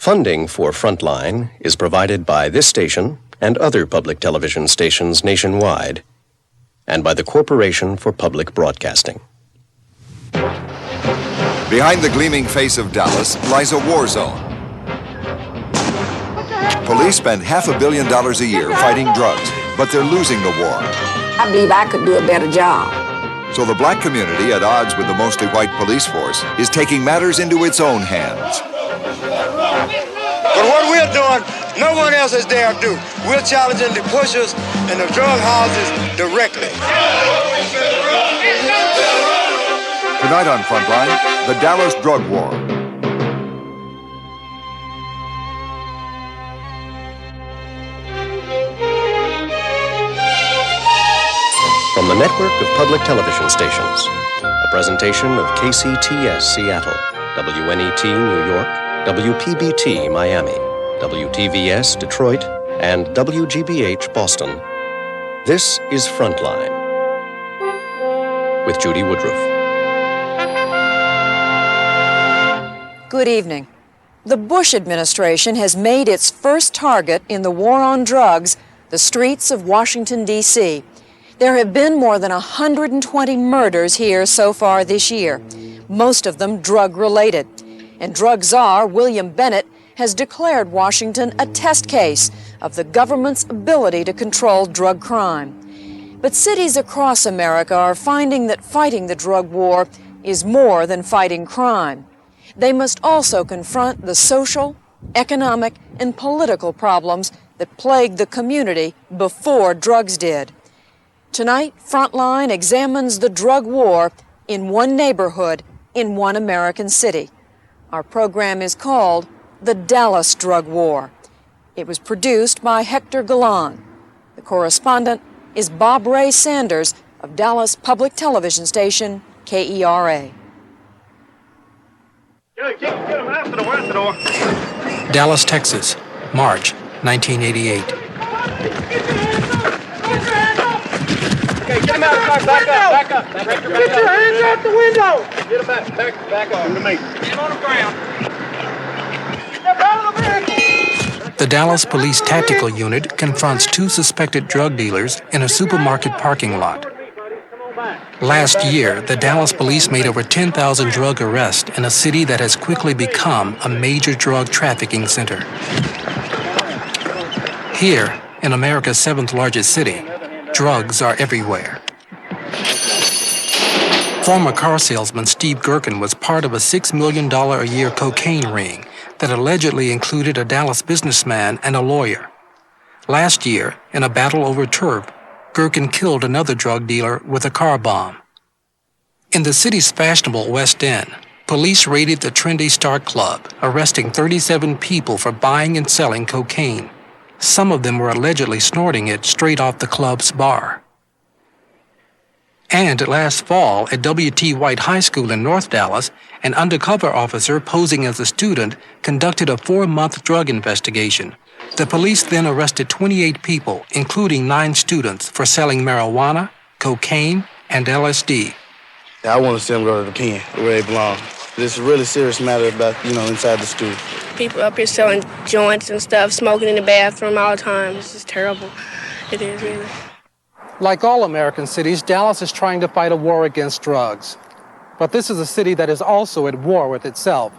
Funding for Frontline is provided by this station and other public television stations nationwide, and by the Corporation for Public Broadcasting. Behind the gleaming face of Dallas lies a war zone. Police spend $500 million a year fighting drugs, but they're losing the war. I believe I could do a better job. So the black community, at odds with the mostly white police force, is taking matters into its own hands. But what we're doing, no one else is there to do. We're challenging the pushers and the drug houses directly. Tonight on Frontline, the Dallas drug war. From the network of public television stations, a presentation of KCTS Seattle, WNET New York, WPBT Miami, WTVS Detroit, and WGBH Boston. This is Frontline with Judy Woodruff. Good evening. The Bush administration has made its first target in the war on drugs the streets of Washington, D.C. There have been more than 120 murders here so far this year, most of them drug-related. And drug czar William Bennett has declared Washington a test case of the government's ability to control drug crime. But cities across America are finding that fighting the drug war is more than fighting crime. They must also confront the social, economic, and political problems that plagued the community before drugs did. Tonight, Frontline examines the drug war in one neighborhood in one American city. Our program is called The Dallas Drug War. It was produced by Hector Galan. The correspondent is Bob Ray Sanders of Dallas Public Television Station, KERA. Dallas, Texas, March 1988. Okay, get him out of the car. Back up. Get your hands out the window. Get him back up. To me. Get him on the ground. Step out of the vehicle. The Dallas Police Tactical Unit confronts two suspected drug dealers in a supermarket parking lot. Last year, the Dallas police made over 10,000 drug arrests in a city that has quickly become a major drug trafficking center. Here, in America's seventh largest city, drugs are everywhere. Former car salesman Steve Gerken was part of a $6 million a year cocaine ring that allegedly included a Dallas businessman and a lawyer. Last year, in a battle over turf, Gerken killed another drug dealer with a car bomb. In the city's fashionable West End, police raided the trendy Start Club, arresting 37 people for buying and selling cocaine. Some of them were allegedly snorting it straight off the club's bar. And last fall, at W.T. White High School in North Dallas, an undercover officer posing as a student conducted a 4-month drug investigation. The police then arrested 28 people, including 9 students, for selling marijuana, cocaine, and LSD. I want to see them go to the pen, where they belong. This is a really serious matter about, inside the school. People up here selling joints and stuff, smoking in the bathroom all the time. It's just terrible. It is, really. Like all American cities, Dallas is trying to fight a war against drugs. But this is a city that is also at war with itself.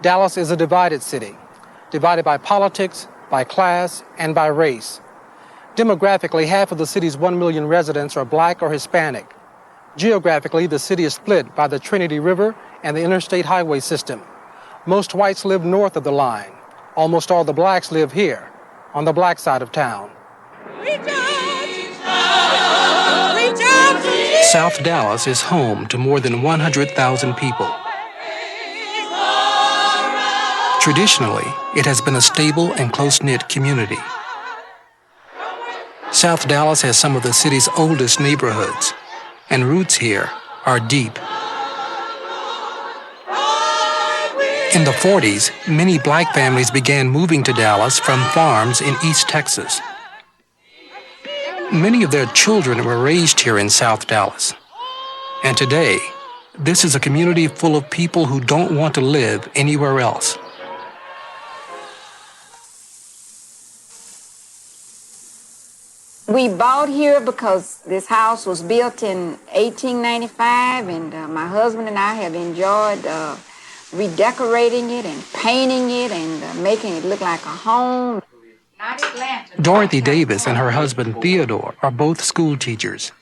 Dallas is a divided city, divided by politics, by class, and by race. Demographically, half of the city's 1 million residents are black or Hispanic. Geographically, the city is split by the Trinity River and the interstate highway system. Most whites live north of the line. Almost all the blacks live here, on the black side of town. South Dallas is home to more than 100,000 people. Traditionally, it has been a stable and close-knit community. South Dallas has some of the city's oldest neighborhoods, and roots here are deep. In the 40s, many black families began moving to Dallas from farms in East Texas. Many of their children were raised here in South Dallas. And today, this is a community full of people who don't want to live anywhere else. We bought here because this house was built in 1895, and my husband and I have enjoyed redecorating it and painting it and making it look like a home. Dorothy Davis and her husband Theodore are both school teachers.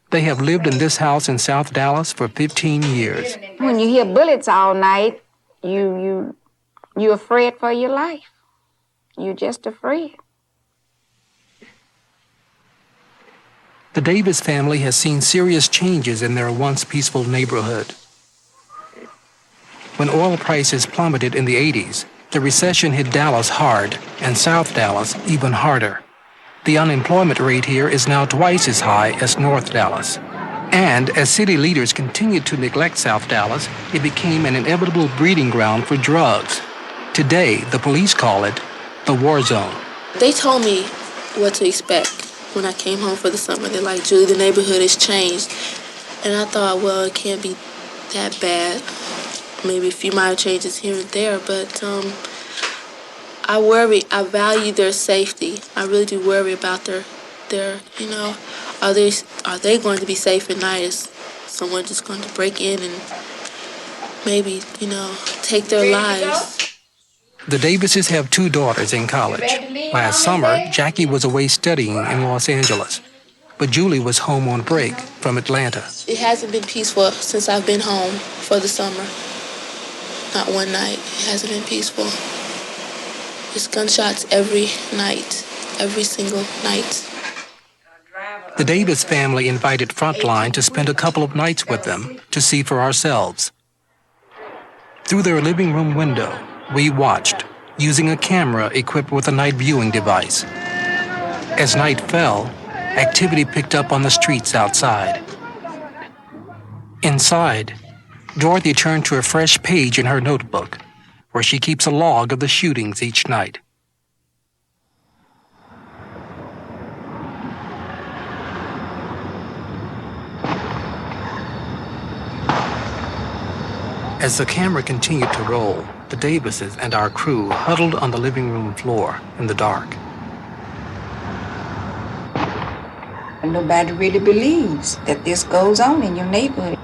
They have lived in this house in South Dallas for 15 years. When you hear bullets all night, you're afraid for your life. You're just afraid. The Davis family has seen serious changes in their once peaceful neighborhood. When oil prices plummeted in the 80s, the recession hit Dallas hard and South Dallas even harder. The unemployment rate here is now twice as high as North Dallas. And as city leaders continued to neglect South Dallas, it became an inevitable breeding ground for drugs. Today, the police call it the war zone. They told me what to expect when I came home for the summer. They're like, Julie, the neighborhood has changed. And I thought, well, it can't be that bad. Maybe a few minor changes here and there, but I worry. I value their safety. I really do worry about their are they going to be safe at night? Is someone just going to break in and maybe, take their lives? The Davises have 2 daughters in college. Last summer, Jackie was away studying in Los Angeles, but Julie was home on break from Atlanta. It hasn't been peaceful since I've been home for the summer. Not one night. It hasn't been peaceful. It's gunshots every night, every single night. The Davis family invited Frontline to spend a couple of nights with them to see for ourselves. Through their living room window, we watched, using a camera equipped with a night viewing device. As night fell, activity picked up on the streets outside. Inside, Dorothy turned to a fresh page in her notebook, where she keeps a log of the shootings each night. As the camera continued to roll, the Davises and our crew huddled on the living room floor in the dark. Nobody really believes that this goes on in your neighborhood.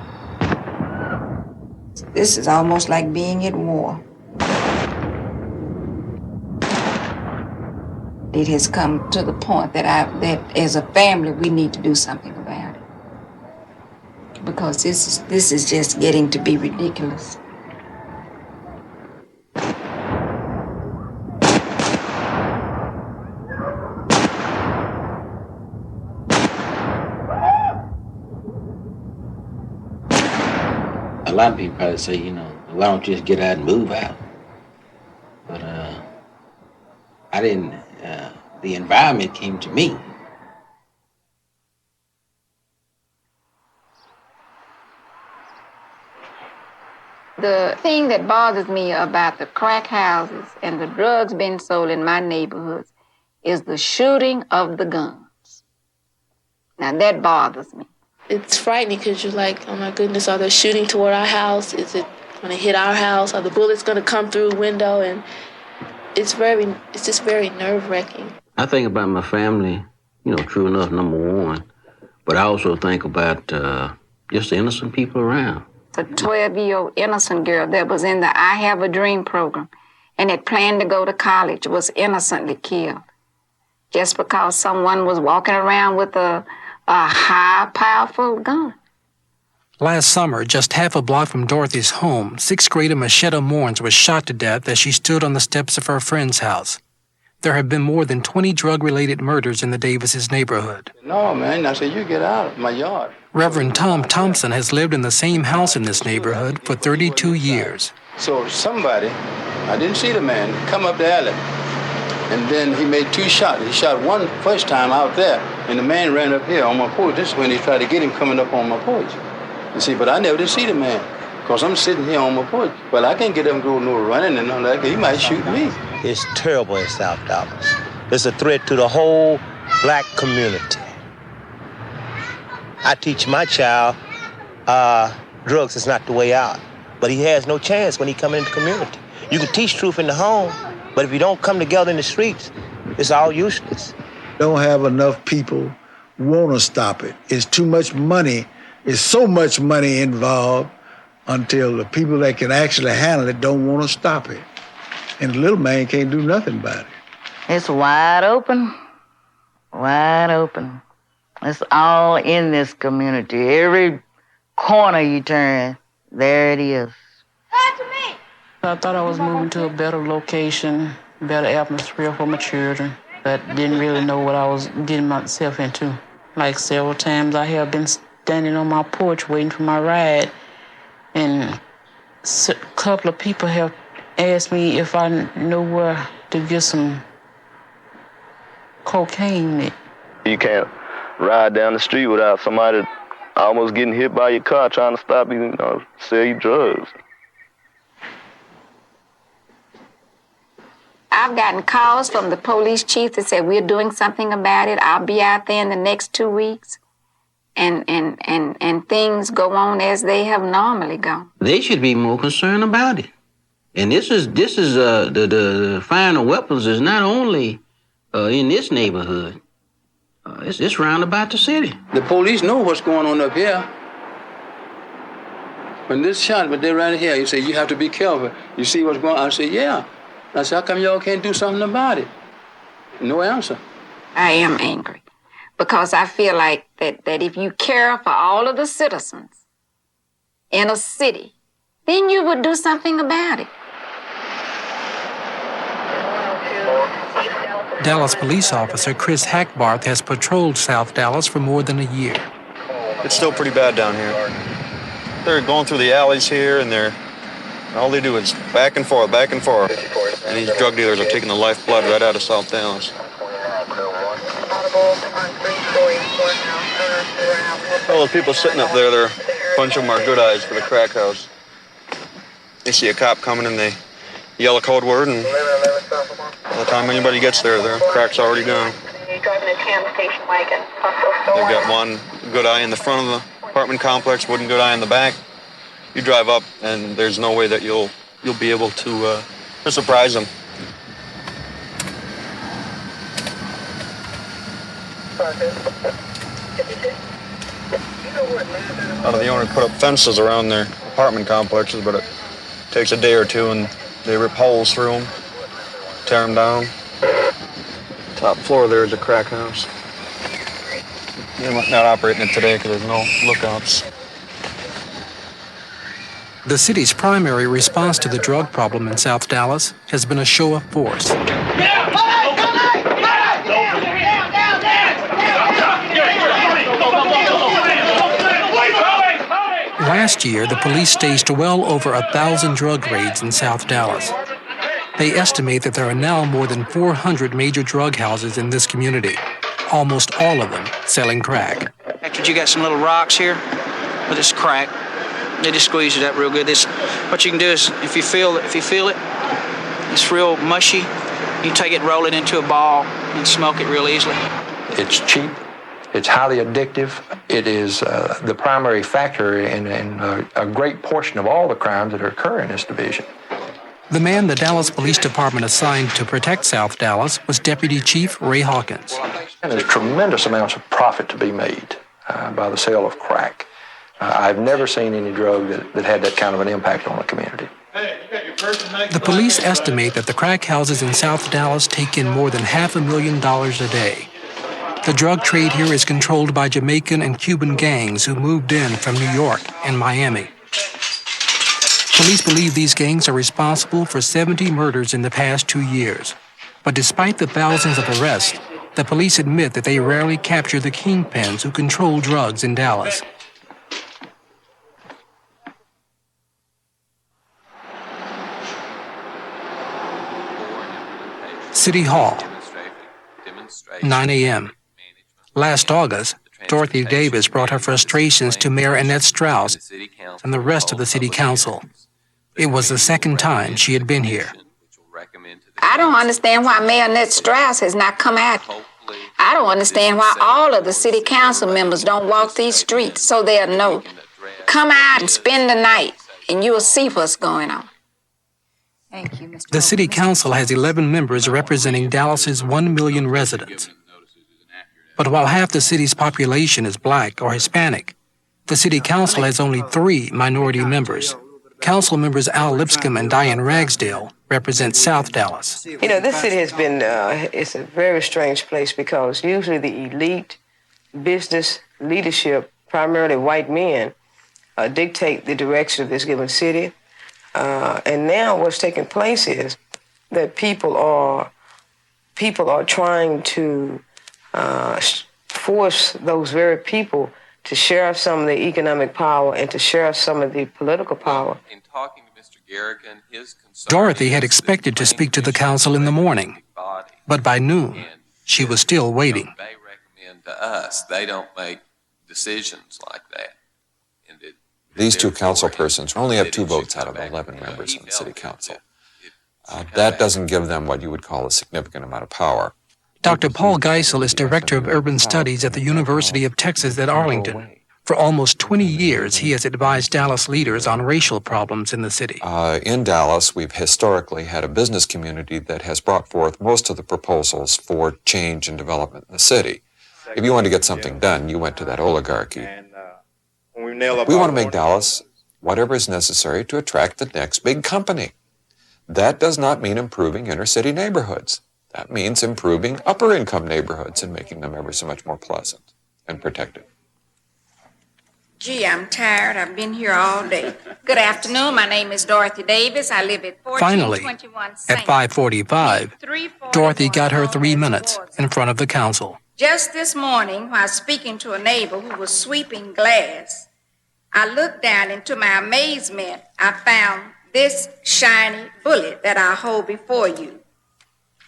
This is almost like being at war. It has come to the point that as a family, we need to do something about it. Because this is just getting to be ridiculous. A lot of people probably say, why don't you just get out and move out? But I didn't, the environment came to me. The thing that bothers me about the crack houses and the drugs being sold in my neighborhoods is the shooting of the guns. Now that bothers me. It's frightening because you're like, oh my goodness, are they shooting toward our house? Is it going to hit our house? Are the bullets going to come through a window? And it's just very nerve-wracking. I think about my family, true enough, number one. But I also think about just the innocent people around. A 12-year-old innocent girl that was in the I Have a Dream program and had planned to go to college was innocently killed just because someone was walking around with a high, powerful gun. Last summer, just half a block from Dorothy's home, 6th grader Machetta Mourns was shot to death as she stood on the steps of her friend's house. There have been more than 20 drug-related murders in the Davises' neighborhood. No, man, I said, you get out of my yard. Reverend Tom Thompson has lived in the same house in this neighborhood for 32 years. So somebody, I didn't see the man, come up the alley. And then he made 2 shots. He shot one first time out there, and the man ran up here on my porch. This is when he tried to get him coming up on my porch. You see, but I never did see the man, because I'm sitting here on my porch. Well, I can't get up and go no running and all that. He might shoot me. It's terrible in South Dallas. It's a threat to the whole black community. I teach my child drugs is not the way out, but he has no chance when he comes into the community. You can teach truth in the home, but if you don't come together in the streets, it's all useless. don't have enough people want to stop it. It's too much money. It's so much money involved until the people that can actually handle it don't want to stop it. And the little man can't do nothing about it. It's wide open, wide open. It's all in this community. Every corner you turn, there it is. I thought I was moving to a better location, better atmosphere for my children, but didn't really know what I was getting myself into. Like several times I have been standing on my porch waiting for my ride, and a couple of people have asked me if I know where to get some cocaine. You can't ride down the street without somebody almost getting hit by your car trying to stop you, sell you drugs. I've gotten calls from the police chief that said, we're doing something about it. I'll be out there in the next 2 weeks. And things go on as they have normally gone. They should be more concerned about it. And this is the finding weapons is not only in this neighborhood. It's round about the city. The police know what's going on up here. When this shot, but they're right here, you say, you have to be careful. You see what's going on? I say, yeah. I said, how come y'all can't do something about it? No answer. I am angry because I feel like that if you care for all of the citizens in a city, then you would do something about it. Dallas police officer Chris Hackbarth has patrolled South Dallas for more than a year. It's still pretty bad down here. They're going through the alleys here, and all they do is back and forth. And these drug dealers are taking the lifeblood right out of South Dallas. All those people sitting up there, a bunch of them are good eyes for the crack house. They see a cop coming and they yell a code word, and by the time anybody gets there, their crack's already gone. They've got one good eye in the front of the apartment complex, wooden good eye in the back. You drive up, and there's no way that you'll be able to surprise them. The owner put up fences around their apartment complexes, but it takes a day or two, and they rip holes through them, tear them down. Top floor there is a crack house. They're not operating it today because there's no lookouts. The city's primary response to the drug problem in South Dallas has been a show of force. Last year, the police staged well over 1,000 drug raids in South Dallas. They estimate that there are now more than 400 major drug houses in this community, almost all of them selling crack. After you got some little rocks here with this crack, they just squeeze it up real good. What you can do is, if you feel it, it's real mushy. You take it, roll it into a ball, and smoke it real easily. It's cheap. It's highly addictive. It is the primary factor in a great portion of all the crimes that are occurring in this division. The man the Dallas Police Department assigned to protect South Dallas was Deputy Chief Ray Hawkins. And there's tremendous amounts of profit to be made by the sale of crack. I've never seen any drug that had that kind of an impact on the community. The police estimate that the crack houses in South Dallas take in more than $500,000 a day. The drug trade here is controlled by Jamaican and Cuban gangs who moved in from New York and Miami. Police believe these gangs are responsible for 70 murders in the past 2 years. But despite the thousands of arrests, the police admit that they rarely capture the kingpins who control drugs in Dallas. City Hall, 9 a.m. Last August, Dorothy Davis brought her frustrations to Mayor Annette Strauss and the rest of the city council. It was the second time she had been here. I don't understand why Mayor Annette Strauss has not come out. I don't understand why all of the city council members don't walk these streets so they'll know. Come out and spend the night, and you'll see what's going on. Thank you, Mr. The city council has 11 members representing Dallas's 1 million residents. But while half the city's population is black or Hispanic, the city council has only 3 minority members. Council members Al Lipscomb and Diane Ragsdale represent South Dallas. You know, this city has been, it's a very strange place because usually the elite business leadership, primarily white men, dictate the direction of this given city. And now what's taking place is that people are trying to force those very people to share some of the economic power and to share some of the political power. In talking to Mr. Garrigan, his concern Dorothy had expected to speak to the council in the morning, but by noon, she was still waiting. They recommend to us. They don't make decisions like that. These 2 council persons only have 2 votes out of 11 members on the city council. That doesn't give them what you would call a significant amount of power. Dr. Paul Geisel is Director of Urban Studies at the University of Texas at Arlington. For almost 20 years, he has advised Dallas leaders on racial problems in the city. In Dallas, we've historically had a business community that has brought forth most of the proposals for change and development in the city. If you wanted to get something done, you went to that oligarchy. We want to make Dallas whatever is necessary to attract the next big company. That does not mean improving inner-city neighborhoods. That means improving upper-income neighborhoods and making them ever so much more pleasant and protected. Gee, I'm tired. I've been here all day. Good afternoon. My name is Dorothy Davis. I live at 1421 Finally, at 5:45, Dorothy got her 3 minutes in front of the council. Just this morning, while speaking to a neighbor who was sweeping glass, I looked down and to my amazement, I found this shiny bullet that I hold before you.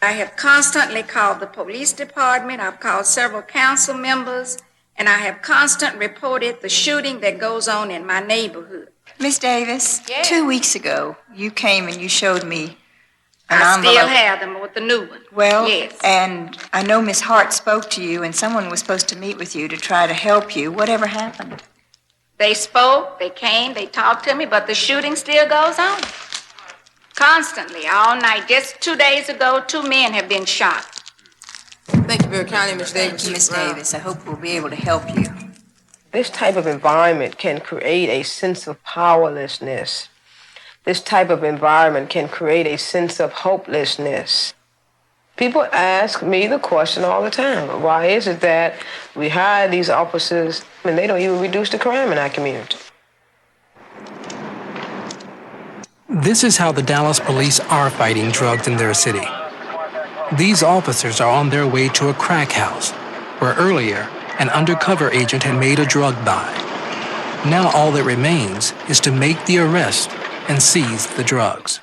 I have constantly called the police department. I've called several council members, and I have constantly reported the shooting that goes on in my neighborhood. Miss Davis, Yes. 2 weeks ago, you came and you showed me an I envelope. still have them with the new one. Well, Yes. and I know Miss Hart spoke to you, and someone was supposed to meet with you to try to help you. Whatever happened? They spoke, they came, they talked to me, but the shooting still goes on. Constantly, all night. Just 2 days ago, 2 men have been shot. Thank you very kindly, Miss Davis. Thank you, Miss Davis. I hope we'll be able to help you. This type of environment can create a sense of powerlessness. This type of environment can create a sense of hopelessness. People ask me the question all the time, why is it that we hire these officers and they don't even reduce the crime in our community? This is how the Dallas police are fighting drugs in their city. These officers are on their way to a crack house, where earlier an undercover agent had made a drug buy. Now all that remains is to make the arrest and seize the drugs.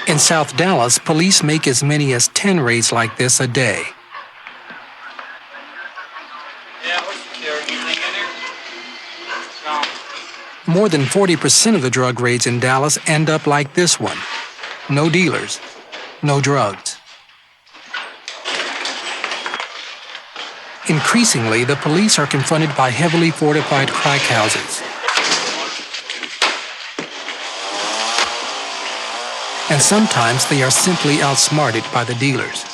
In South Dallas, police make as many as 10 raids like this a day. More than 40% of the drug raids in Dallas end up like this one. No dealers, no drugs. Increasingly, the police are confronted by heavily fortified crack houses. And sometimes they are simply outsmarted by the dealers.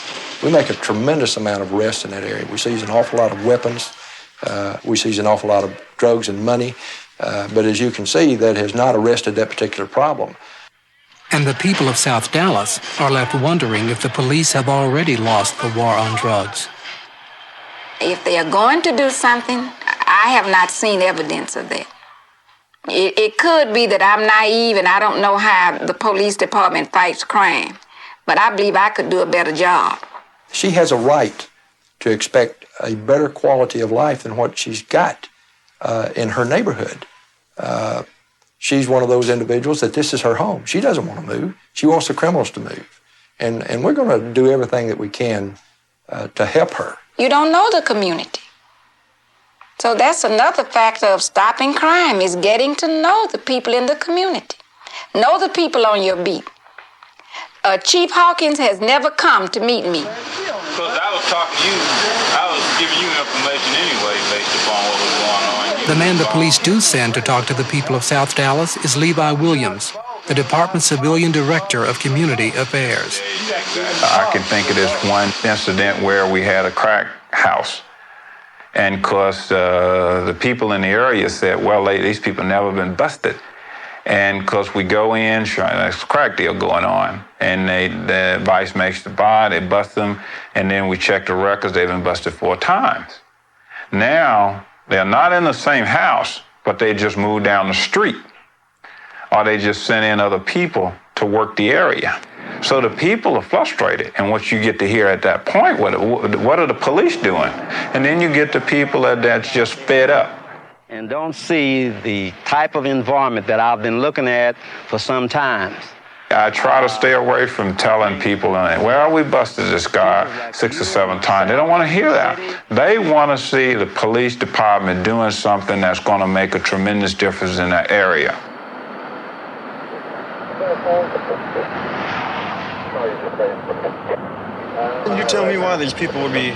We make a tremendous amount of arrests in that area. We seize an awful lot of weapons. We seize an awful lot of drugs and money. But as you can see, that has not arrested that particular problem. And the people of South Dallas are left wondering if the police have already lost the war on drugs. If they are going to do something, I have not seen evidence of that. It could be that I'm naive and I don't know how the police department fights crime, but I believe I could do a better job. She has a right to expect a better quality of life than what she's got in her neighborhood. She's one of those individuals that this is her home. She doesn't want to move. She wants the criminals to move. And we're going to do everything that we can to help her. You don't know the community. So that's another factor of stopping crime, is getting to know the people in the community. Know the people on your beat. Chief Hawkins has never come to meet me. Because I was talking to you, I was giving you information anyway based upon what was going on. The man the police do send to talk to the people of South Dallas is Levi Williams, the Department's Civilian Director of Community Affairs. I can think of this one incident where we had a crack house. And of course, the people in the area said, well, these people never been busted. And of course, we go in, there's a crack deal going on. And the vice makes the buy, they bust them, and then we check the records, they've been busted 4 times. Now, they're not in the same house, but they just moved down the street. Or they just sent in other people to work the area. So the people are frustrated, and what you get to hear at that point, what are the police doing? And then you get the people that's just fed up. And don't see the type of environment that I've been looking at for some time. I try to stay away from telling people, well, we busted this guy 6 or 7 times. They don't want to hear that. They want to see the police department doing something that's going to make a tremendous difference in that area. Can you tell me why these people would be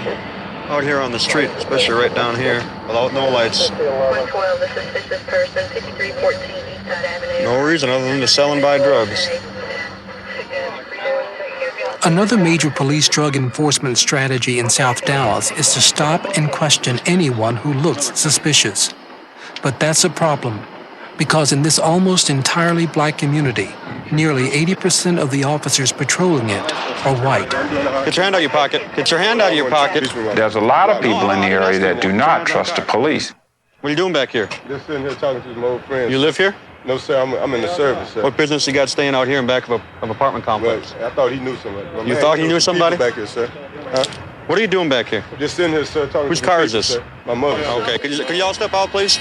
out here on the street, especially right down here, without no lights? No reason other than to sell and buy drugs. Another major police drug enforcement strategy in South Dallas is to stop and question anyone who looks suspicious. But that's a problem, because in this almost entirely black community, nearly 80% of the officers patrolling it are white. Get your hand out of your pocket. Get your hand out of your pocket. There's a lot of people in the area that do not trust the police. What are you doing back here? Just sitting here talking to some old friends. You live here? No, sir. I'm in the service, sir. What business you got staying out here in back of an apartment complex? Well, I thought he knew somebody. You thought he knew somebody? Back here, sir. Huh? What are you doing back here? Just sitting here, sir, talking Whose to car people, is this? Sir. My mother's. Okay, could you all step out, please?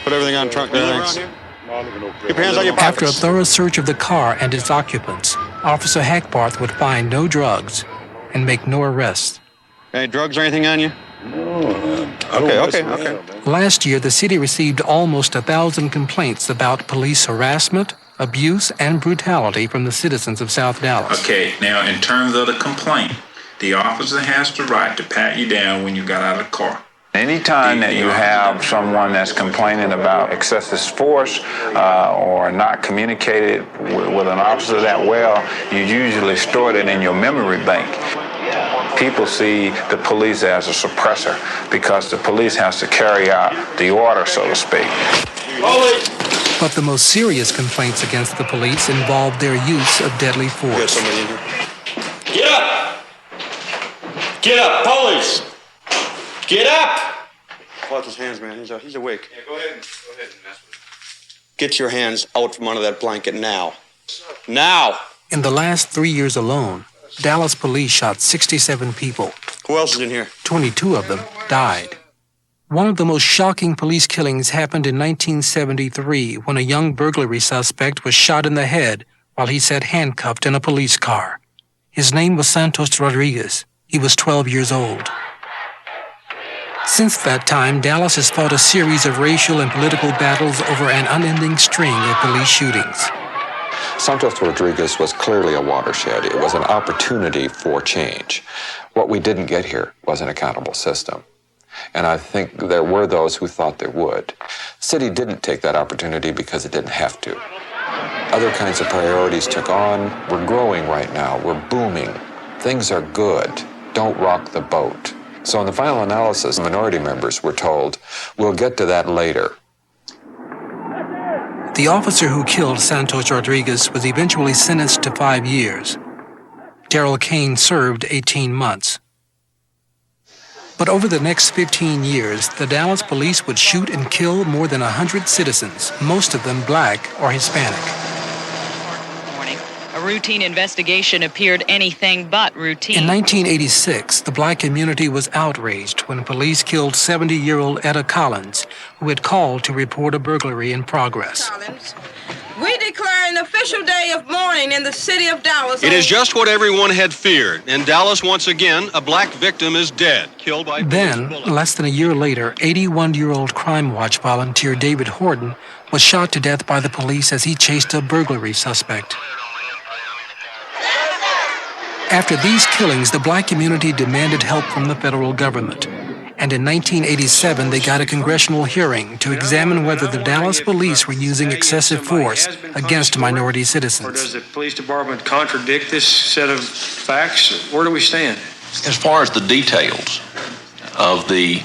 Put everything on the trunk there, thanks. Keep your hands out of your pockets. After a thorough search of the car and its occupants, Officer Hackbarth would find no drugs and make no arrests. Any drugs or anything on you? No. Okay. Last year, the city received almost 1,000 complaints about police harassment, abuse, and brutality from the citizens of South Dallas. Okay, now in terms of the complaint, the officer has the right to pat you down when you got out of the car. Anytime that you have someone that's complaining about excessive force or not communicated with an officer that well, you usually store it in your memory bank. People see the police as a suppressor because the police has to carry out the order, so to speak. But the most serious complaints against the police involve their use of deadly force. Get up! Get up, police! Get up! Watch his hands, man. He's awake. Yeah, go ahead and mess with him. Get your hands out from under that blanket now. Now! In the last 3 years alone, Dallas police shot 67 people. Who else is in here? 22 of them died. One of the most shocking police killings happened in 1973 when a young burglary suspect was shot in the head while he sat handcuffed in a police car. His name was Santos Rodriguez. He was 12 years old. Since that time, Dallas has fought a series of racial and political battles over an unending string of police shootings. Santos Rodriguez was clearly a watershed. It was an opportunity for change. What we didn't get here was an accountable system. And I think there were those who thought there would. The city didn't take that opportunity because it didn't have to. Other kinds of priorities took on. We're growing right now. We're booming. Things are good. Don't rock the boat. So in the final analysis, minority members were told, we'll get to that later. The officer who killed Santos Rodriguez was eventually sentenced to 5 years. Darrell Kane served 18 months. But over the next 15 years, the Dallas police would shoot and kill more than 100 citizens, most of them black or Hispanic. A routine investigation appeared anything but routine. In 1986, the black community was outraged when police killed 70-year-old Etta Collins, who had called to report a burglary in progress. We declare an official day of mourning in the city of Dallas. It is just what everyone had feared. In Dallas, once again, a black victim is dead, killed by Then, police bullets. less than a year later, 81-year-old Crime Watch volunteer David Horton was shot to death by the police as he chased a burglary suspect. After these killings, the black community demanded help from the federal government. And in 1987, they got a congressional hearing to examine whether the Dallas police were using excessive force against minority Or citizens. does the police department contradict this set of facts? Where do we stand? As far as the details of the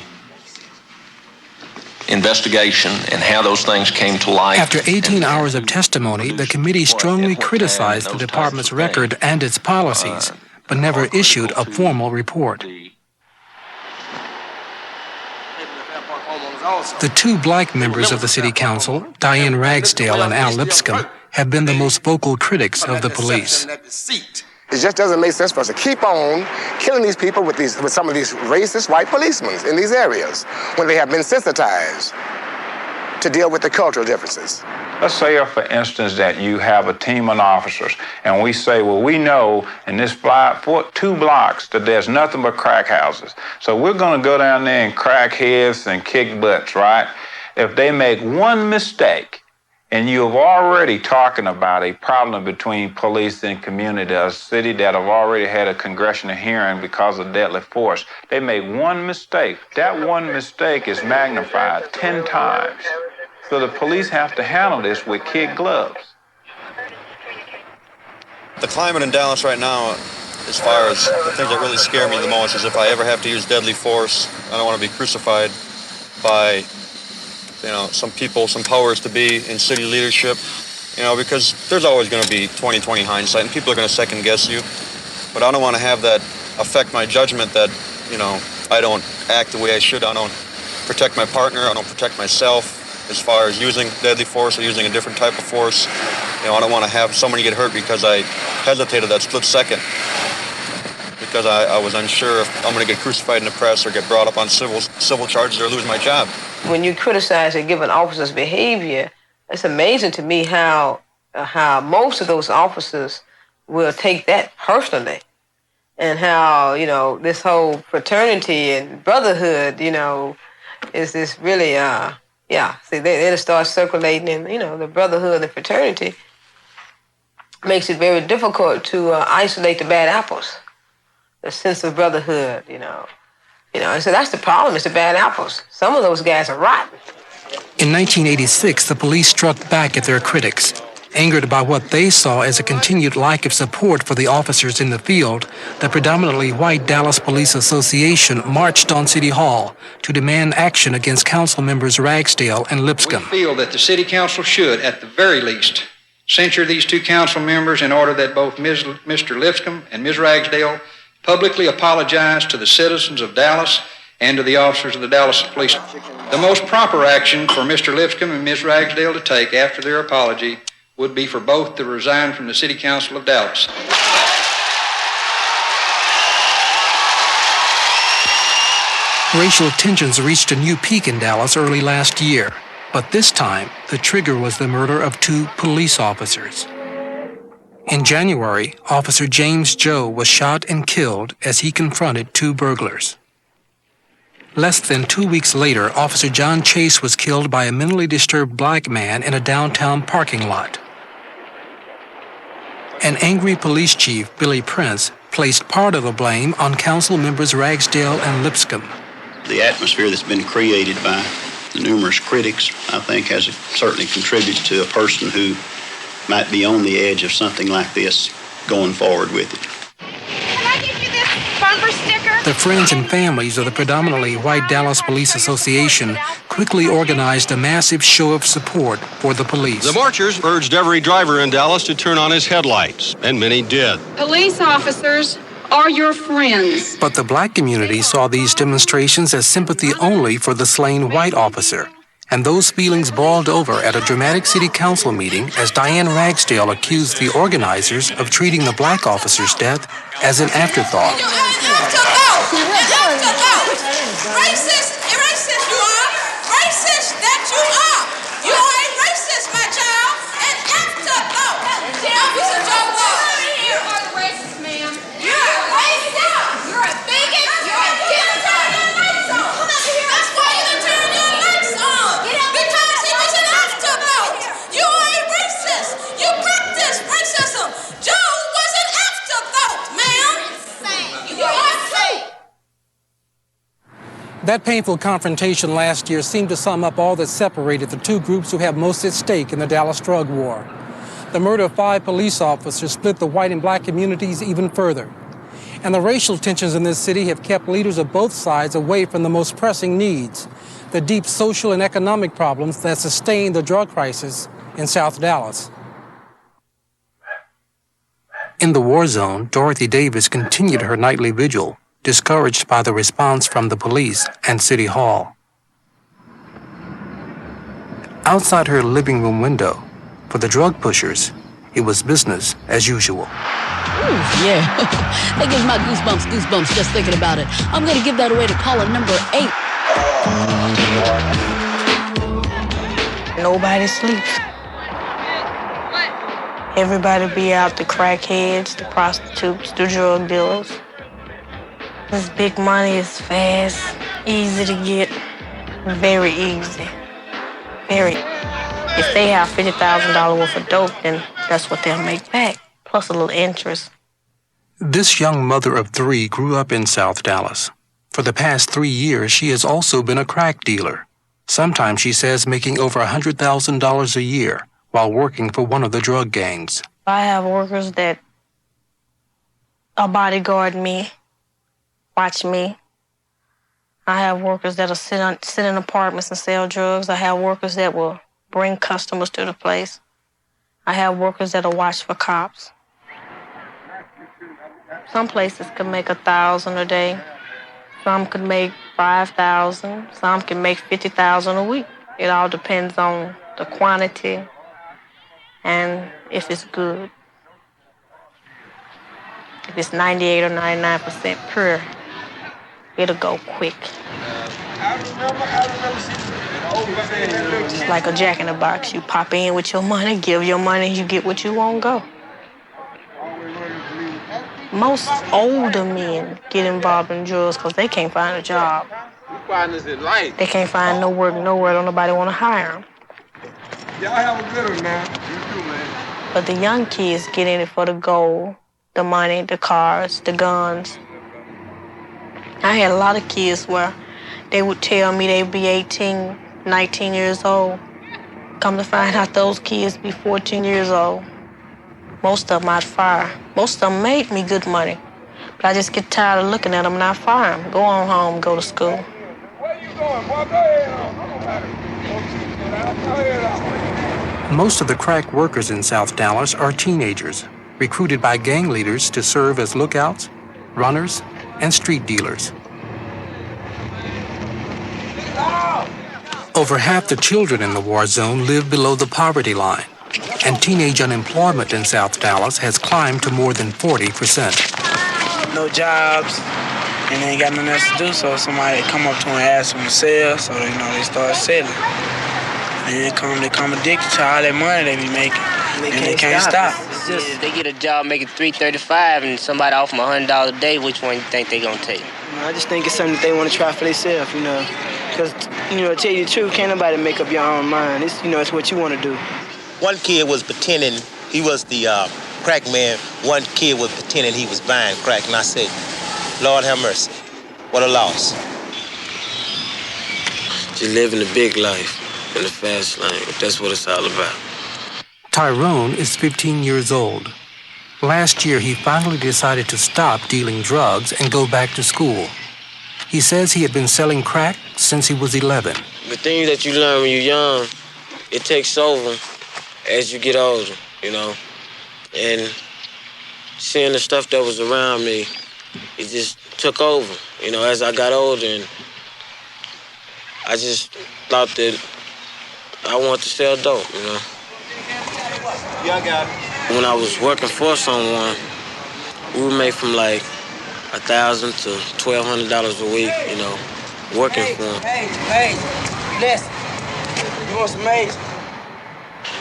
investigation and how those things came to light. After 18 hours of testimony, the committee strongly criticized the department's record and its policies, but never issued a formal report. The two black members of the city council, Diane Ragsdale and Al Lipscomb, have been the most vocal critics of the police. It just doesn't make sense for us to keep on killing these people with some of these racist white policemen in these areas when they have been sensitized to deal with the cultural differences. Let's say, for instance, that you have a team of officers, and we say, well, we know in this 2 blocks that there's nothing but crack houses. So we're going to go down there and crack heads and kick butts, right? If they make one mistake, and you've already talking about a problem between police and community, a city that have already had a congressional hearing because of deadly force, they make one mistake. That one mistake is magnified 10 times. So the police have to handle this with kid gloves. The climate in Dallas right now, as far as the things that really scare me the most, is if I ever have to use deadly force, I don't want to be crucified by, some people, some powers to be in city leadership, because there's always going to be 20/20 hindsight, and people are going to second guess you. But I don't want to have that affect my judgment that, I don't act the way I should. I don't protect my partner. I don't protect myself. As far as using deadly force or using a different type of force, I don't want to have somebody get hurt because I hesitated that split second, because I was unsure if I'm going to get crucified in the press or get brought up on civil charges or lose my job. When you criticize a given officer's behavior, it's amazing to me how most of those officers will take that personally, and how this whole fraternity and brotherhood is this really see, they'll start circulating, and the brotherhood and fraternity makes it very difficult to isolate the bad apples. The sense of brotherhood, and so that's the problem. It's the bad apples. Some of those guys are rotten. In 1986, the police struck back at their critics. Angered by what they saw as a continued lack of support for the officers in the field, the predominantly white Dallas Police Association marched on City Hall to demand action against council members Ragsdale and Lipscomb. We feel that the City Council should, at the very least, censure these two council members in order that both Mr. Lipscomb and Ms. Ragsdale publicly apologize to the citizens of Dallas and to the officers of the Dallas Police. The most proper action for Mr. Lipscomb and Ms. Ragsdale to take after their apology would be for both to resign from the City Council of Dallas. Racial tensions reached a new peak in Dallas early last year, but this time the trigger was the murder of 2 police officers. In January, Officer James Joe was shot and killed as he confronted 2 burglars. Less than 2 weeks later, Officer John Chase was killed by a mentally disturbed black man in a downtown parking lot. An angry police chief, Billy Prince, placed part of the blame on council members Ragsdale and Lipscomb. The atmosphere that's been created by the numerous critics, I think, has certainly contributed to a person who might be on the edge of something like this going forward with it. Bumper sticker? The friends and families of the predominantly white Dallas Police Association quickly organized a massive show of support for the police. The marchers urged every driver in Dallas to turn on his headlights, and many did. Police officers are your friends. But the black community saw these demonstrations as sympathy only for the slain white officer. And those feelings boiled over at a dramatic city council meeting as Diane Ragsdale accused the organizers of treating the black officer's death as an afterthought. You have to go. You have to go. Racist you are. Racist that you are. You are a racist, my child. And have to go. That painful confrontation last year seemed to sum up all that separated the two groups who have most at stake in the Dallas drug war. The murder of 5 police officers split the white and black communities even further. And the racial tensions in this city have kept leaders of both sides away from the most pressing needs, the deep social and economic problems that sustain the drug crisis in South Dallas. In the war zone, Dorothy Davis continued her nightly vigil, discouraged by the response from the police and City Hall. Outside her living room window, for the drug pushers, it was business as usual. Ooh, yeah. That gives my goosebumps just thinking about it. I'm going to give that away to caller number 8. Nobody sleeps. Everybody be out, the crackheads, the prostitutes, the drug dealers. This big money is fast, easy to get, very easy. Very. If they have $50,000 worth of dope, then that's what they'll make back, plus a little interest. This young mother of 3 grew up in South Dallas. For the past 3 years, she has also been a crack dealer. Sometimes, she says, making over $100,000 a year while working for one of the drug gangs. I have workers that bodyguard me, watch me. I have workers that'll sit in apartments and sell drugs. I have workers that will bring customers to the place. I have workers that'll watch for cops. Some places can make $1,000 a day. Some could make $5,000. Some can make $50,000 a week. It all depends on the quantity and if it's good. If it's 98 or 99% pure, it'll go quick. Just like a jack in the box. You pop in with your money, give your money, you get what you want, go. Most older men get involved in drugs because they can't find a job. They can't find no work nowhere. Don't nobody want to hire them. Y'all have a good one, man. You too, man. But the young kids get in it for the gold, the money, the cars, the guns. I had a lot of kids where they would tell me they'd be 18, 19 years old. Come to find out those kids be 14 years old. Most of them I'd fire. Most of them made me good money. But I just get tired of looking at them and I fire them. Go on home, go to school. Where you going, boy? Go ahead on. Most of the crack workers in South Dallas are teenagers, recruited by gang leaders to serve as lookouts, runners, and street dealers. Over half the children in the war zone live below the poverty line, and teenage unemployment in South Dallas has climbed to more than 40%. No jobs, and they ain't got nothing else to do, so somebody come up to them and ask them to sell, so they start selling. And they come addicted to all that money they be making, and they can't stop. It's just, if they get a job making $335 and somebody offer them $100 a day, which one you think they gonna take? I just think it's something that they want to try for themselves, Because, to tell you the truth, can't nobody make up your own mind. It's, it's what you want to do. One kid was pretending he was the crack man. One kid was pretending he was buying crack. And I said, Lord have mercy. What a loss. Just living the big life in the fast lane. That's what it's all about. Tyrone is 15 years old. Last year, he finally decided to stop dealing drugs and go back to school. He says he had been selling crack since he was 11. The things that you learn when you're young, it takes over as you get older, And seeing the stuff that was around me, it just took over, as I got older. And I just thought that I wanted to sell dope, Yeah, I got it. When I was working for someone, we would make from like $1,000 to $1,200 a week, working for them. Hey, listen. You want some maize?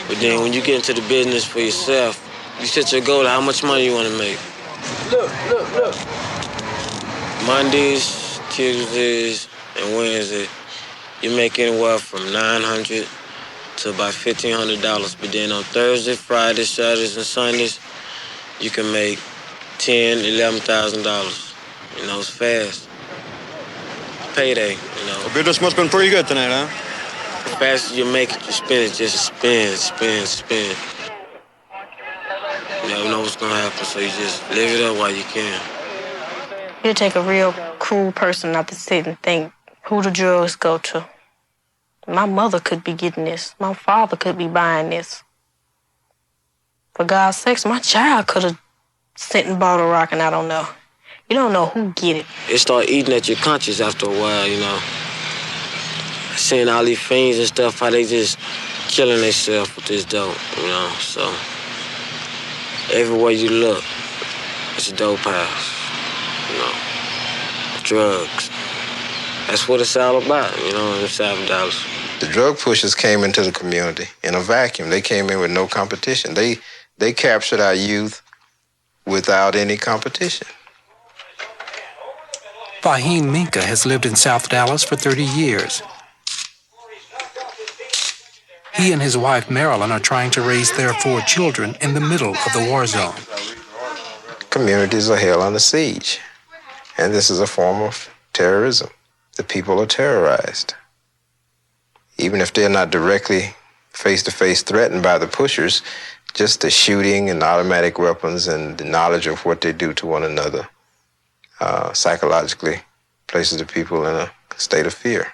But then when you get into the business for yourself, you set your goal, how much money you want to make. Look. Mondays, Tuesdays, and Wednesdays, you make anywhere from $900 to about $1,500. But then on Thursday, Fridays, Saturdays, and Sundays, you can make $10,000, $11,000. It's fast. payday, you know. Business must have been pretty good tonight, huh? The faster you make it, you spin it, just spin. You never know what's gonna happen, so you just live it up while you can. It'll take a real cruel person not to sit and think, who the drugs go to? My mother could be getting this. My father could be buying this. For God's sakes, my child could have sent and bought a rock and I don't know. You don't know who get it. It start eating at your conscience after a while, you know. Seeing all these fiends and stuff, how they just killing themselves with this dope, you know, so. Everywhere you look, it's a dope house, you know. Drugs. That's what it's all about, you know, in South Dallas. The drug pushers came into the community in a vacuum. They came in with no competition. They captured our youth without any competition. Fahim Minka has lived in South Dallas for 30 years. He and his wife, Marilyn, are trying to raise their 4 children in the middle of the war zone. Communities are held under siege, and this is a form of terrorism. The people are terrorized. Even if they're not directly face-to-face threatened by the pushers, just the shooting and automatic weapons and the knowledge of what they do to one another psychologically places the people in a state of fear.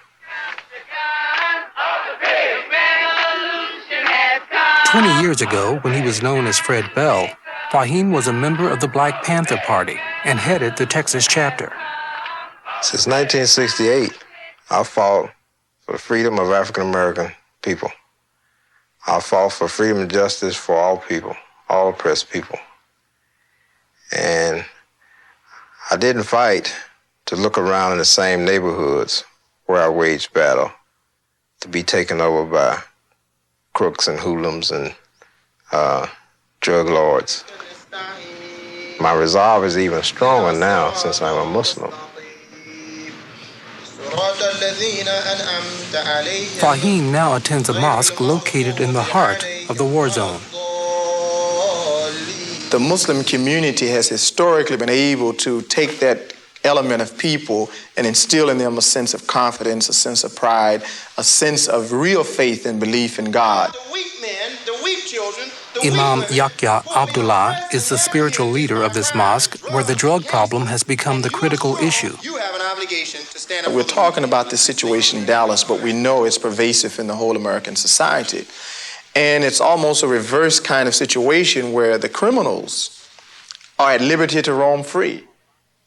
20 years ago, when he was known as Fred Bell, Fahim was a member of the Black Panther Party and headed the Texas chapter. Since 1968, I fought for the freedom of African American people. I fought for freedom and justice for all people, all oppressed people. And I didn't fight to look around in the same neighborhoods where I waged battle, to be taken over by crooks and hoodlums and drug lords. My resolve is even stronger now since I'm a Muslim. Fahim now attends a mosque located in the heart of the war zone. The Muslim community has historically been able to take that element of people and instill in them a sense of confidence, a sense of pride, a sense of real faith and belief in God. Imam Yahya Abdullah is the spiritual leader of this mosque, where the drug problem has become the critical issue. We're talking about this situation in Dallas, but we know it's pervasive in the whole American society. And it's almost a reverse kind of situation where the criminals are at liberty to roam free.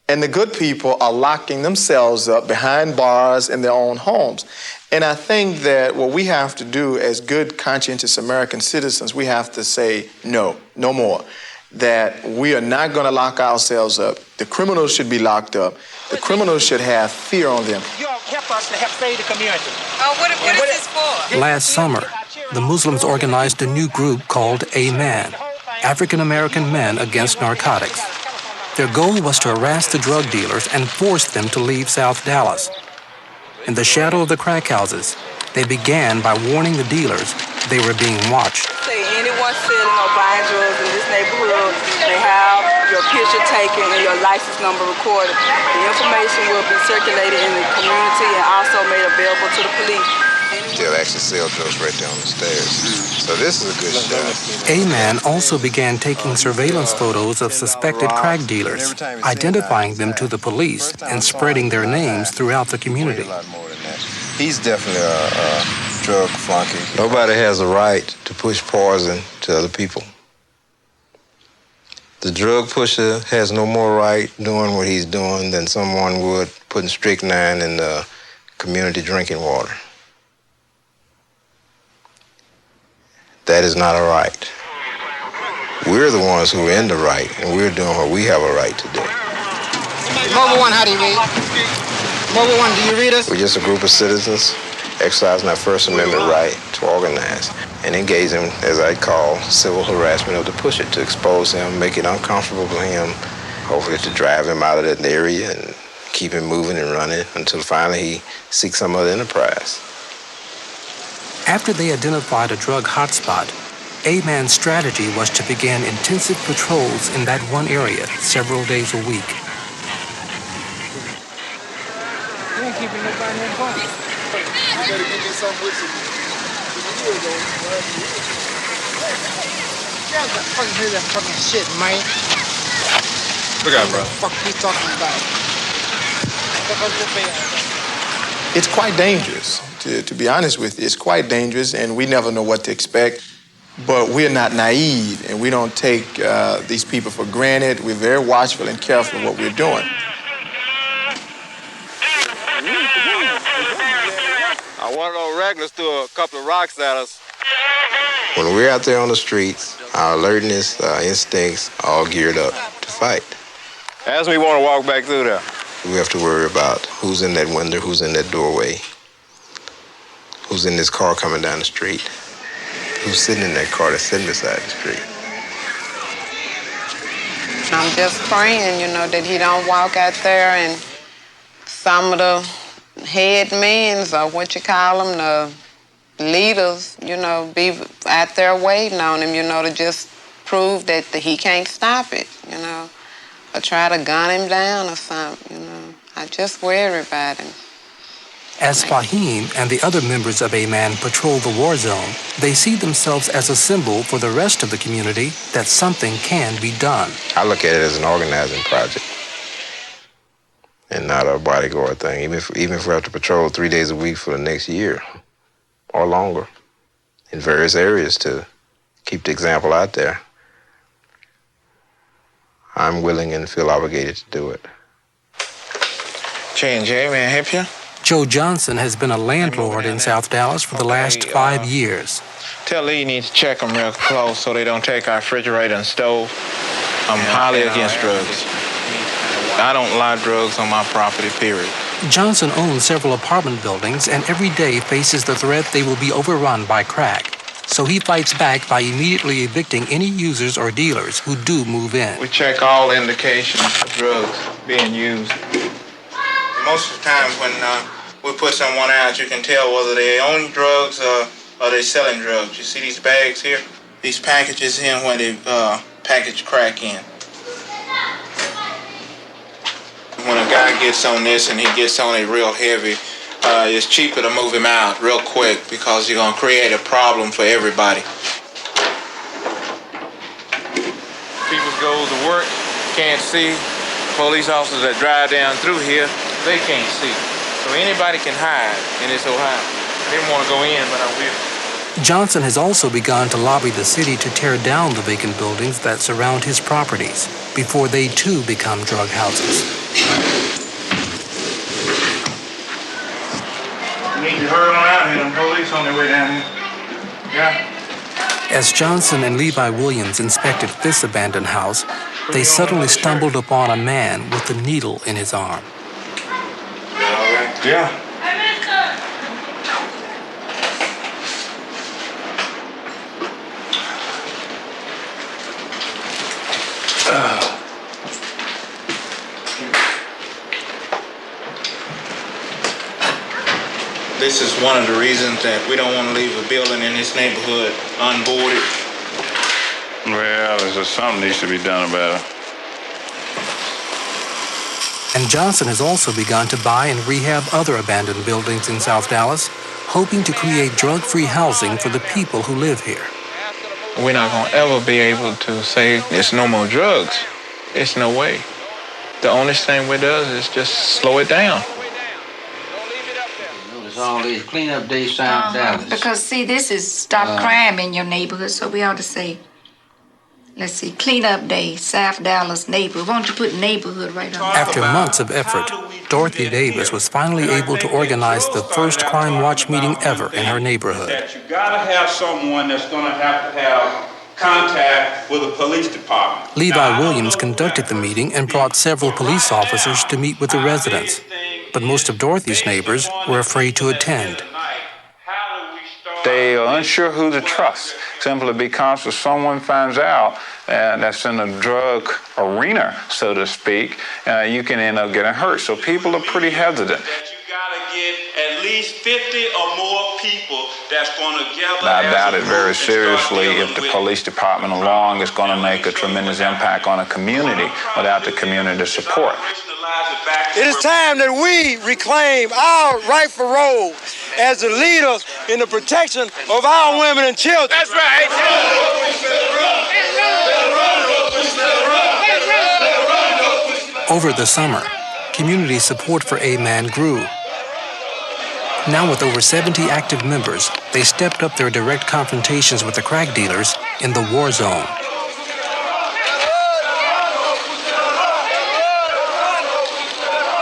And the good people are locking themselves up behind bars in their own homes. And I think that what we have to do as good, conscientious American citizens, we have to say no, no more. That we are not going to lock ourselves up. The criminals should be locked up. The criminals should have fear on them. You help us to help save the community. What is this for? Last summer, the Muslims organized a new group called AMAN, African American Men Against Narcotics. Their goal was to harass the drug dealers and force them to leave South Dallas. In the shadow of the crack houses, they began by warning the dealers they were being watched. Say anyone selling or buying drugs in this neighborhood, they have your picture taken and your license number recorded. The information will be circulated in the community and also made available to the police. They'll actually sell drugs right down the stairs. So this is a good shot. AMAN also began taking surveillance photos of suspected crack dealers, identifying them to the police and spreading their names throughout the community. He's definitely a drug flunky. Nobody has a right to push poison to other people. The drug pusher has no more right doing what he's doing than someone would putting strychnine in the community drinking water. That is not a right. We're the ones who are in the right, and we're doing what we have a right to do. Mobile 1, how do you read? Mobile 1, do you read us? We're just a group of citizens exercising our First Amendment right to organize and engage in, as I call, civil harassment of the pusher, to expose him, make it uncomfortable for him, hopefully to drive him out of that area and keep him moving and running until finally he seeks some other enterprise. After they identified a drug hotspot, AMAN's strategy was to begin intensive patrols in that one area several days a week. ain't keeping nobody in phone. You better give me some with some. Y'all got fucking hear that fucking shit, man. Look out, bro. What the fuck you talking about? It's quite dangerous, to be honest with you. It's quite dangerous, and we never know what to expect. But we're not naive, and we don't take these people for granted. We're very watchful and careful of what we're doing. One of those regulars threw a couple of rocks at us. When we're out there on the streets, our alertness, our instincts, all geared up to fight. As we want to walk back through there. We have to worry about who's in that window, who's in that doorway, who's in this car coming down the street, who's sitting in that car that's sitting beside the street. I'm just praying, that he don't walk out there and some of the head men, or what you call them, the leaders, be out there waiting on him, to just prove that he can't stop it, or try to gun him down or something, I just worry about him. As Fahim and the other members of A-Man patrol the war zone, they see themselves as a symbol for the rest of the community that something can be done. I look at it as an organizing project and not a bodyguard thing, even if we have to patrol 3 days a week for the next year or longer in various areas to keep the example out there. I'm willing and feel obligated to do it. J&J, may I help you? Joe Johnson has been a landlord in South Dallas for the last 5 years. Tell Lee you need to check them real close so they don't take our refrigerator and stove. I'm highly against drugs. I don't allow drugs on my property, period. Johnson owns several apartment buildings and every day faces the threat they will be overrun by crack. So he fights back by immediately evicting any users or dealers who do move in. We check all indications of drugs being used. Most of the time when we put someone out, you can tell whether they own drugs or they're selling drugs. You see these bags here? These packages here where they package crack in. When a guy gets on this and he gets on it real heavy, it's cheaper to move him out real quick because you're going to create a problem for everybody. People go to work, can't see. Police officers that drive down through here, they can't see. So anybody can hide in this Ohio. I didn't want to go in, but I will. Johnson has also begun to lobby the city to tear down the vacant buildings that surround his properties before they too become drug houses. You need to hurry on out here. The police on their way down here. Yeah. As Johnson and Levi Williams inspected this abandoned house, they suddenly stumbled upon a man with a needle in his arm. Yeah. This is one of the reasons that we don't want to leave a building in this neighborhood unboarded. Well, there's just something needs to be done about it. And Johnson has also begun to buy and rehab other abandoned buildings in South Dallas, hoping to create drug-free housing for the people who live here. We're not going to ever be able to say there's no more drugs. It's no way. The only thing we do is just slow it down. There's all these cleanup days South Dallas. Because, see, this is stop crime in your neighborhood, so we ought to say, let's see, cleanup day, South Dallas neighborhood. Why don't you put neighborhood right on? After months of effort, Dorothy Davis was finally able to organize the first crime watch meeting ever in her neighborhood. That you gotta have someone that's gonna have to have contact with the police department. Levi Williams conducted the meeting and brought several police officers to meet with the residents. But most of Dorothy's neighbors were afraid to attend. They are unsure who to trust, simply because if someone finds out that's in a drug arena, so to speak, you can end up getting hurt. So people are pretty hesitant. You gotta get at least 50 or more people that's gonna gather. I doubt it very seriously if the police department alone is going to make a tremendous impact on a community without the community support. The It is time that we reclaim our rightful role as the leaders in the protection of our women and children. That's right. Over the summer, community support for A-Man grew. Now with over 70 active members, they stepped up their direct confrontations with the crack dealers in the war zone.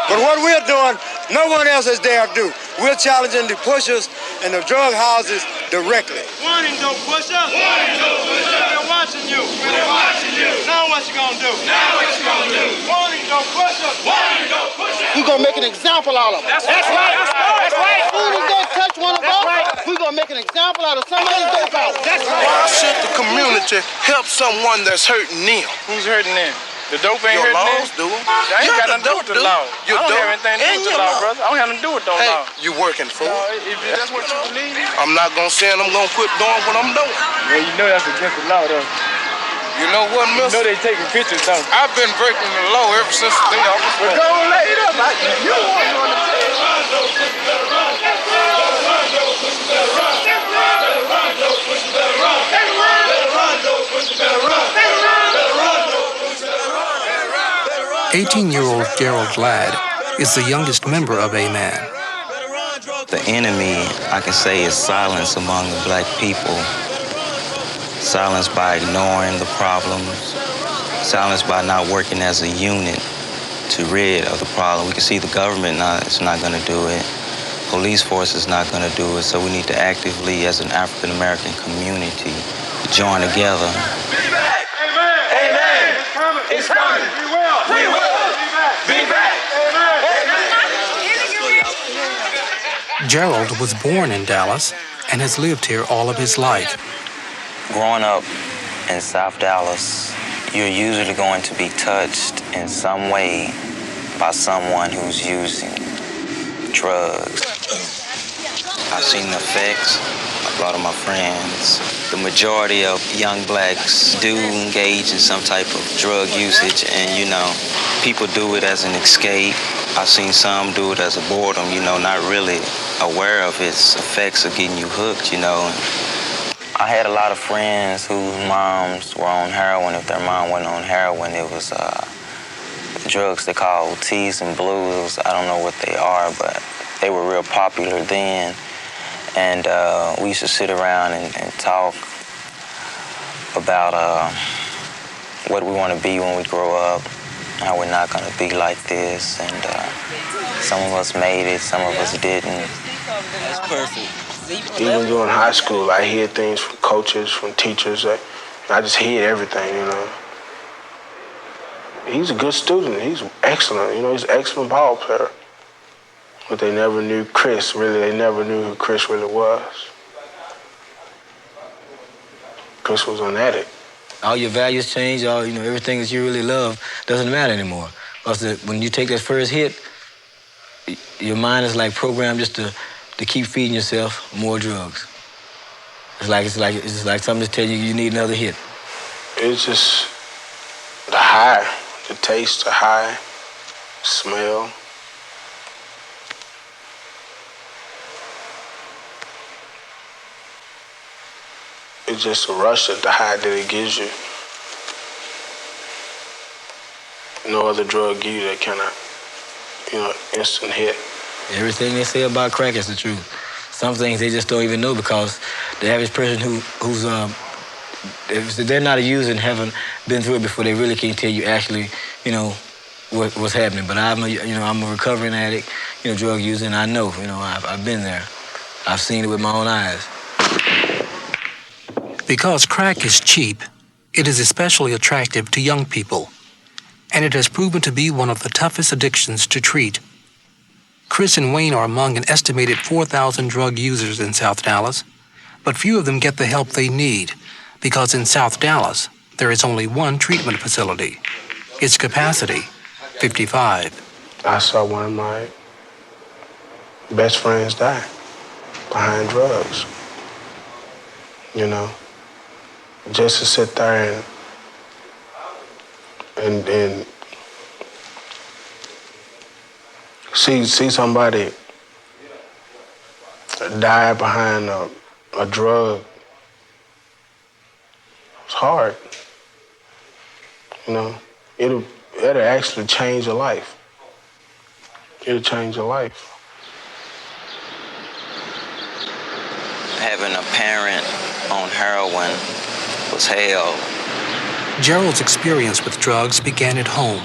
But what we're doing, no one else has dared do. We're challenging the pushers and the drug houses directly. Warning, don't push us. Warning, don't push us. We're watching you. We're watching you. Now what you gonna do? Now what you gonna do? Warning, don't push us. Warning, don't push us. We're gonna make an example out of them. That's right. That's right. As soon as they touch one of us, we're gonna make an example out of somebody's dope house. That's right. Why should the community help someone that's hurting them? Who's hurting them? The dope ain't hurting them? Your laws do them. I ain't got nothing to do with the law. I don't have anything to do with the law, brother. I don't have nothing to do with the law. You working for it? If that's what you believe. I'm not gonna say I'm gonna quit doing what I'm doing. Well, you know that's against the law, though. You know what, mister? You know they taking pictures, though. I've been breaking the law ever since the day I was born. Well, go and lay it up. You don't want to understand. Run. 18-year-old Gerald Ladd is the youngest member of A-Man. The enemy, I can say, is silence among the black people. Silence by ignoring the problems. Silence by not working as a unit to rid of the problem. We can see the government is not going to do it. Police force is not going to do it. So we need to actively, as an African-American community, join together. Be back! Amen! It's coming! It's coming! We will! We will! Be back! Amen! Gerald was born in Dallas and has lived here all of his life. Growing up in South Dallas, you're usually going to be touched in some way by someone who's using drugs. I've seen the effects. A lot of my friends, the majority of young blacks do engage in some type of drug usage, and people do it as an escape. I've seen some do it as a boredom, not really aware of its effects of getting you hooked, I had a lot of friends whose moms were on heroin. If their mom wasn't on heroin, it was drugs they call T's and Blues. I don't know what they are, but they were real popular then. And we used to sit around and talk about what we want to be when we grow up, how we're not going to be like this. And some of us made it, some of us didn't. That's perfect. Even during high school, I hear things from coaches, from teachers. I just hear everything, He's a good student. He's excellent. He's an excellent ball player. But they never knew Chris, really. They never knew who Chris really was. Chris was an addict. All your values change. Everything that you really love doesn't matter anymore. Because when you take that first hit, your mind is like programmed just to keep feeding yourself more drugs. It's like something that's telling you need another hit. It's just the high, the taste, the high, smell. It's just a rush of the high that it gives you. No other drug gives you that kind of, instant hit. Everything they say about crack is the truth. Some things they just don't even know because the average person who's if they're not a user and haven't been through it before, they really can't tell you actually, what's happening. But I'm a recovering addict, drug user, and I know, I've been there. I've seen it with my own eyes. Because crack is cheap, it is especially attractive to young people, and it has proven to be one of the toughest addictions to treat. Chris and Wayne are among an estimated 4,000 drug users in South Dallas, but few of them get the help they need because in South Dallas, there is only one treatment facility. Its capacity, 55. I saw one of my best friends die behind drugs. Just to sit there and see somebody die behind a drug, it's hard. You know, it'll actually change your life. It'll change your life. Having a parent on heroin was hell. Gerald's experience with drugs began at home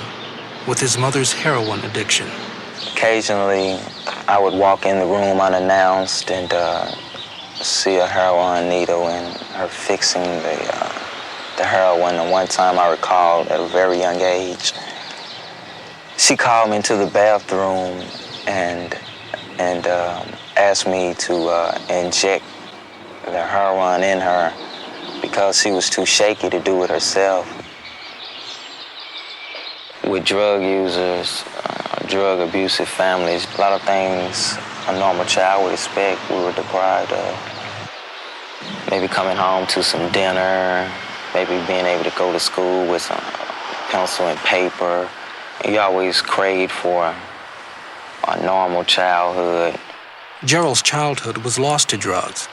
with his mother's heroin addiction. Occasionally, I would walk in the room unannounced and see a heroin needle and her fixing the heroin. And one time I recall at a very young age, she called me into the bathroom and asked me to inject the heroin in her because she was too shaky to do it herself. With drug users, drug abusive families, a lot of things a normal child would expect we were deprived of. Maybe coming home to some dinner, maybe being able to go to school with some pencil and paper. You always craved for a normal childhood. Gerald's childhood was lost to drugs,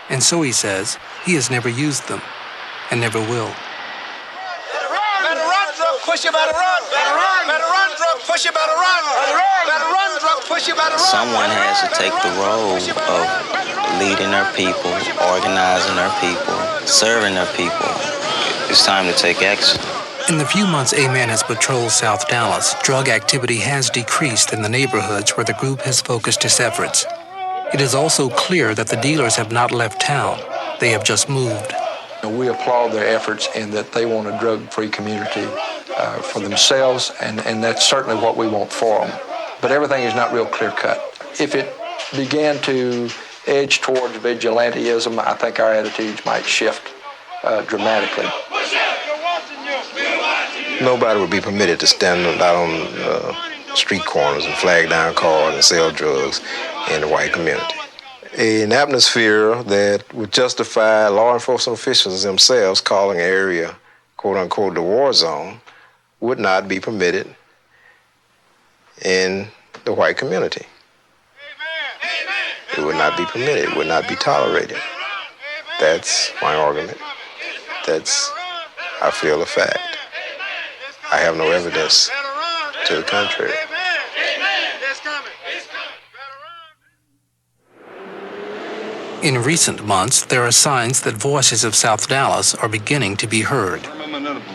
and so he says he has never used them and never will. Better run, drug, push you, better run. Better run. Better run, drug, push you, better run. Better run, drug, push you, better run. Someone has to take the role of leading their people, organizing their people, serving their people. It's time to take action. In the few months A-Man has patrolled South Dallas, drug activity has decreased in the neighborhoods where the group has focused its efforts. It is also clear that the dealers have not left town. They have just moved. We applaud their efforts in that they want a drug-free community for themselves, and that's certainly what we want for them. But everything is not real clear-cut. If it began to edge towards vigilantism, I think our attitudes might shift dramatically. Nobody would be permitted to stand out on street corners and flag down cars and sell drugs in the white community. An atmosphere that would justify law enforcement officials themselves calling an area, quote-unquote, the war zone, would not be permitted in the white community. It would not be permitted. It would not be tolerated. That's my argument. That's, I feel, a fact. I have no evidence to the contrary. In recent months, there are signs that voices of South Dallas are beginning to be heard.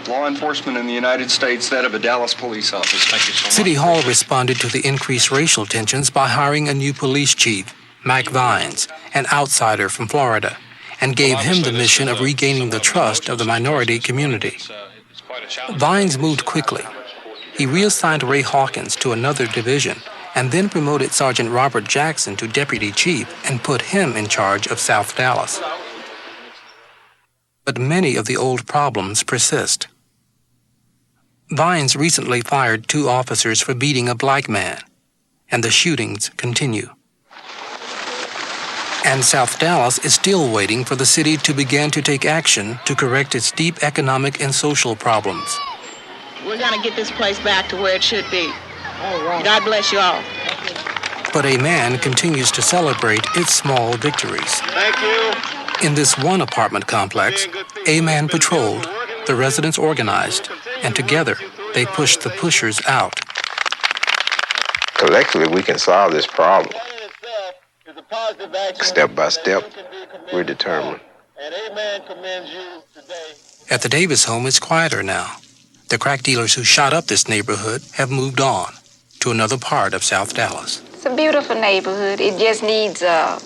Law enforcement in the United States, that of a Dallas police office. Thank you so much. City Hall responded to the increased racial tensions by hiring a new police chief, Mac Vines, an outsider from Florida, and gave him the mission of regaining the trust of the minority community. Vines moved quickly. He reassigned Ray Hawkins to another division and then promoted Sergeant Robert Jackson to deputy chief and put him in charge of South Dallas. But many of the old problems persist. Vines recently fired 2 officers for beating a black man, and the shootings continue. And South Dallas is still waiting for the city to begin to take action to correct its deep economic and social problems. We're going to get this place back to where it should be. God bless you all. But a man continues to celebrate its small victories. Thank you. In this one apartment complex, a man patrolled, the residents organized, and together they pushed the pushers out. Collectively, we can solve this problem. Step by step, we're determined. At the Davis home, it's quieter now. The crack dealers who shot up this neighborhood have moved on to another part of South Dallas. It's a beautiful neighborhood. It just needs a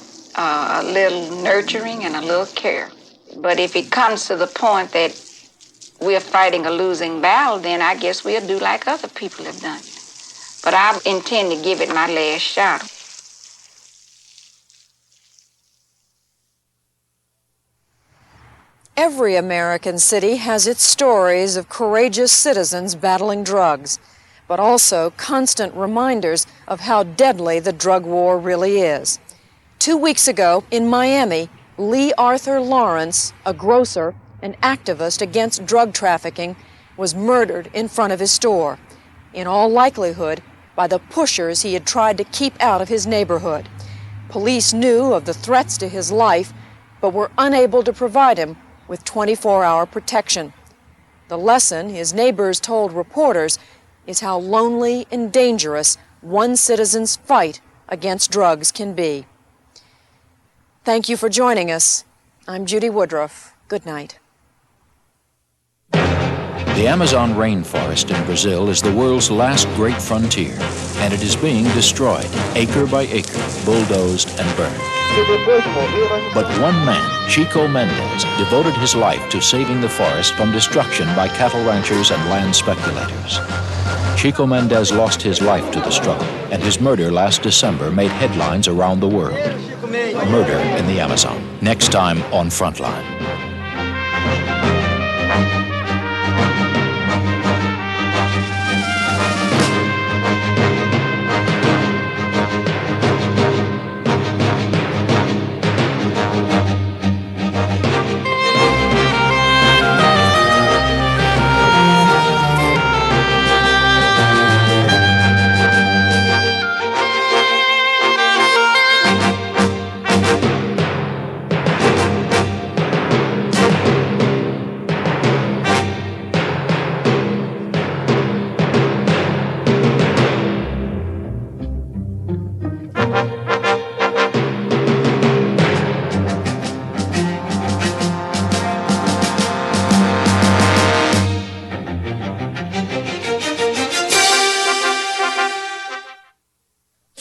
little nurturing and a little care. But if it comes to the point that we're fighting a losing battle, then I guess we'll do like other people have done. But I intend to give it my last shot. Every American city has its stories of courageous citizens battling drugs, but also constant reminders of how deadly the drug war really is. 2 weeks ago in Miami, Lee Arthur Lawrence, a grocer, an activist against drug trafficking, was murdered in front of his store. In all likelihood, by the pushers he had tried to keep out of his neighborhood. Police knew of the threats to his life, but were unable to provide him with 24-hour protection. The lesson his neighbors told reporters is how lonely and dangerous one citizen's fight against drugs can be. Thank you for joining us. I'm Judy Woodruff. Good night. The Amazon rainforest in Brazil is the world's last great frontier, and it is being destroyed, acre by acre, bulldozed and burned. But one man, Chico Mendes, devoted his life to saving the forest from destruction by cattle ranchers and land speculators. Chico Mendes lost his life to the struggle, and his murder last December made headlines around the world. Murder in the Amazon. Next time on Frontline.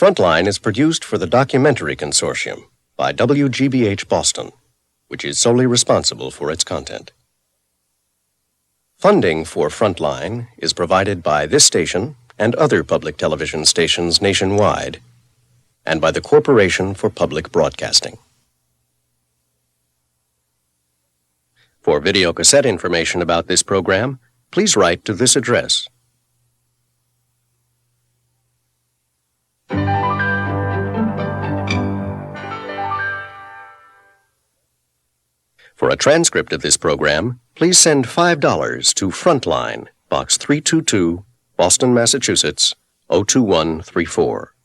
Frontline is produced for the Documentary Consortium by WGBH Boston, which is solely responsible for its content. Funding for Frontline is provided by this station and other public television stations nationwide, and by the Corporation for Public Broadcasting. For videocassette information about this program, please write to this address. For a transcript of this program, please send $5 to Frontline, Box 322, Boston, Massachusetts, 02134.